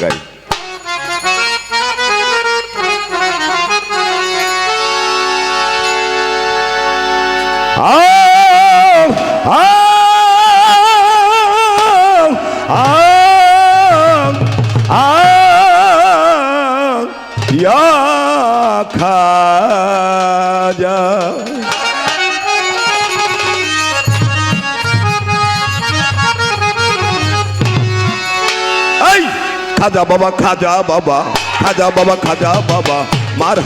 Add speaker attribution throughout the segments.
Speaker 1: গাই। খাজা খাজা বাবা, খাজা বাবা, খাজা বাবা, খাজা বাবা, মার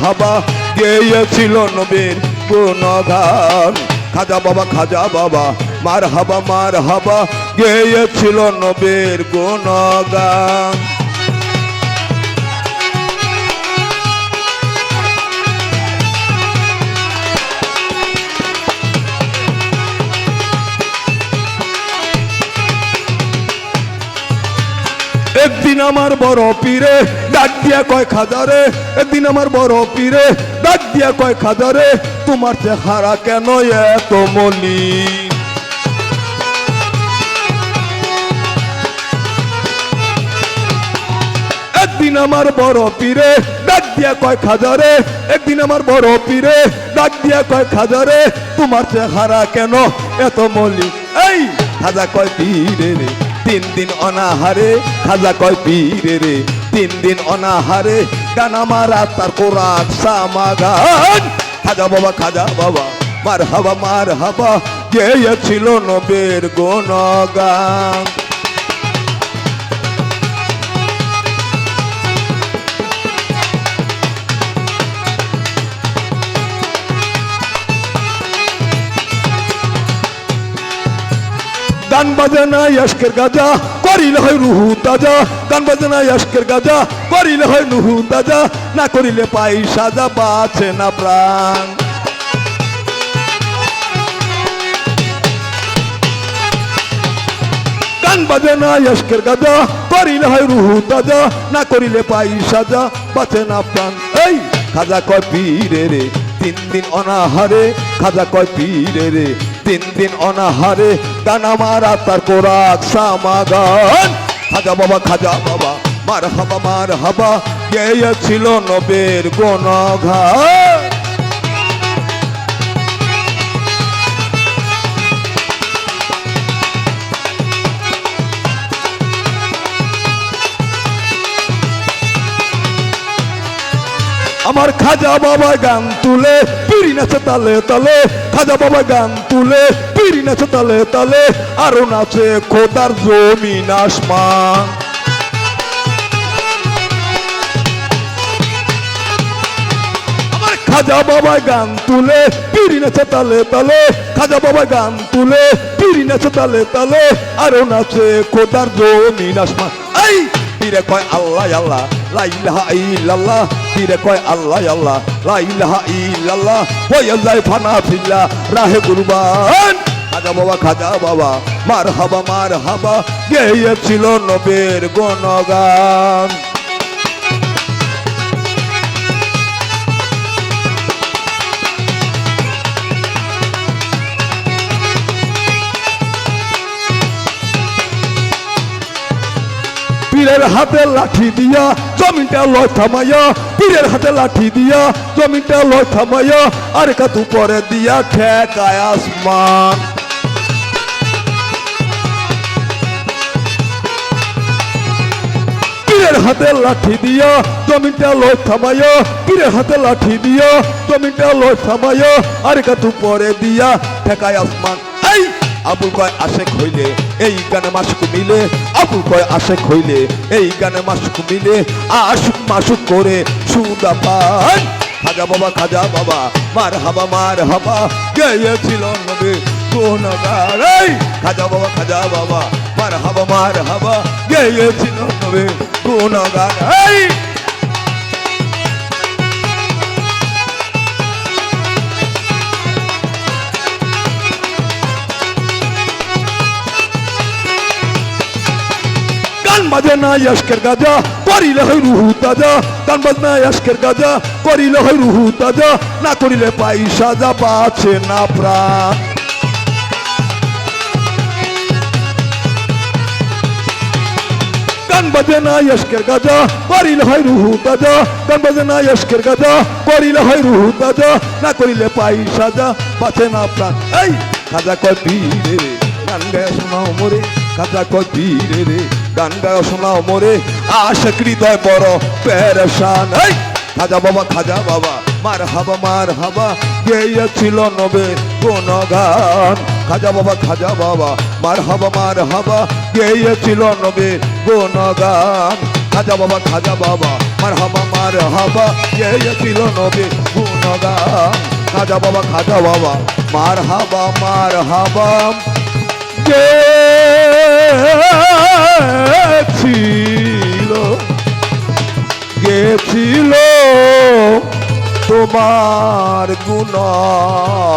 Speaker 1: হাবা গেয়েছিল নবীর গুণগান। খাজা বাবা, খাজা বাবা, মার হাবা গেয়েছিল নবীর গুণগান। একদিন আমার বড় পীরে ডাক দিয়া কয় খাজারে, একদিন আমার বড় পীরে ডাক দিয়া কয় খাজারে, তোমার চেহারা কেন এত মলিন? একদিন আমার বড় পীরে ডাক দিয়া কয় খাজারে, একদিন আমার বড় পীরে ডাক দিয়া কয় খাজারে, তোমার চেহারা কেন এত মলিন? এই খাজা কয় পীরে রে 3 দিন অনাহারে, খাজা কয় পীরে রে 3 দিন অনাহারে, গান আমার তার কোরআন সামাগান। খাজা বাবা, খাজা বাবা, মার হাবা গেয়েছিল নবীর গুণগান। গান বাজনা আশকের গাজা করিলে হয় রুহু তাজা, গান বাজনা আশকের গাজা করিলে হয় রুহু তাজা, না করিলে পাই সাজা বাঁচে না প্রাণ। গান বাজনা আশকের গাজা করিলে হয় রুহু তাজা, না করিলে পাই সাজা বাঁচে না প্রাণ। এই খাজা কয় পীরে রে 3 দিন অনাহারে, খাজা কয় পীরে রে 3 দিন অনাহারে, গান আমার তার কোরআন সামাগান। খাজা বাবা, খাজা বাবা, মার হাবা গেয়েছিল নবীর গুণগান। আমার খাজা বাবা গান তুলে পিড়ি নাচে তালে তালে, খাজা বাবা গান তুলে পিড়ি নাচে তালে তালে, আরো নাচে খোদার জমিন আসমান। আমার খাজা বাবা গান তুলে পিড়ি নাচে তালে তালে, খাজা বাবা গান তুলে পিড়ি নাচে তালে তালে, আরো নাচে খোদার জমিন আসমান। এই পীরে কয় আল্লাহ আল্লাহ লা ইলাহা ইল্লাল্লাহ, পীরে কয় আল্লাহ আল্লাহ লা ইলাহা ইল্লাল্লাহ, হয়ে যায় ফানা ফিল্লাহ রাহে কুরবান। খাজা বাবা, খাজা বাবা, মার হাবা গেয়েছিল নবীর গুণগান। পীরের হাতে লাঠি দিয়া জমিনটা লয় থামাইয়া, পীরের হাতে লাঠি দিয়া জমিনটা লয় থামাইয়া, আর কাতু পরে দিয়া ঠেকায় আসমান। পীরের হাতে লাঠি দিয়া জমিনটা লয় থামাইয়া, পীরের হাতে লাঠি দিয়া জমিনটা লয় থামাইয়া, আর কাতু পরে দিয়া ঠেকায় আসমান। এই আবুল কয় আশেক হইলে এই গানে মাসুক মিলে, আবুল কয় আশেক হইলে এই গানে মাসুক মিলে, আশুক মাসুক করে সুদা পান। খাজা বাবা, খাজা বাবা, মার হাবা গেয়েছিল নবীর গুণগান। এই খাজা বাবা, খাজা বাবা, মার হাবা গেয়েছিল নবীর গুণগান। এই গান বাজনা আশকের গাজা করিলে হয় রুহু তাজা, গান বাজনা আশকের গাজা করিলে হয় রুহু তাজা, না করিলে পাই সাজা বাঁচে না প্রাণ। গান বাজে না ইশকের গাজা করিলে হয় রুহু তাজা গান বাজে না ইশকের গাজা করিলে হয় রুহু তাজা না করিলে পাই সাজা বাঁচে না প্রাণ এই খাজা কয় পীরে রে গান গায় শোনাও মোরে খাজা কয় পীরে রে গান গায় শোনাও মোরে আশিক হৃদয় বড় পেরেশান এই খাজা বাবা মার হাবা গেয়েছিল নবের গুণগান খাজা বাবা মার হাবা গেয়েছিল নবের গুণগান খাজা বাবা মার হাবা গেয়েছিল নবের গুণগান খাজা বাবা মার হাবা গেছিল তোমার গুণগান।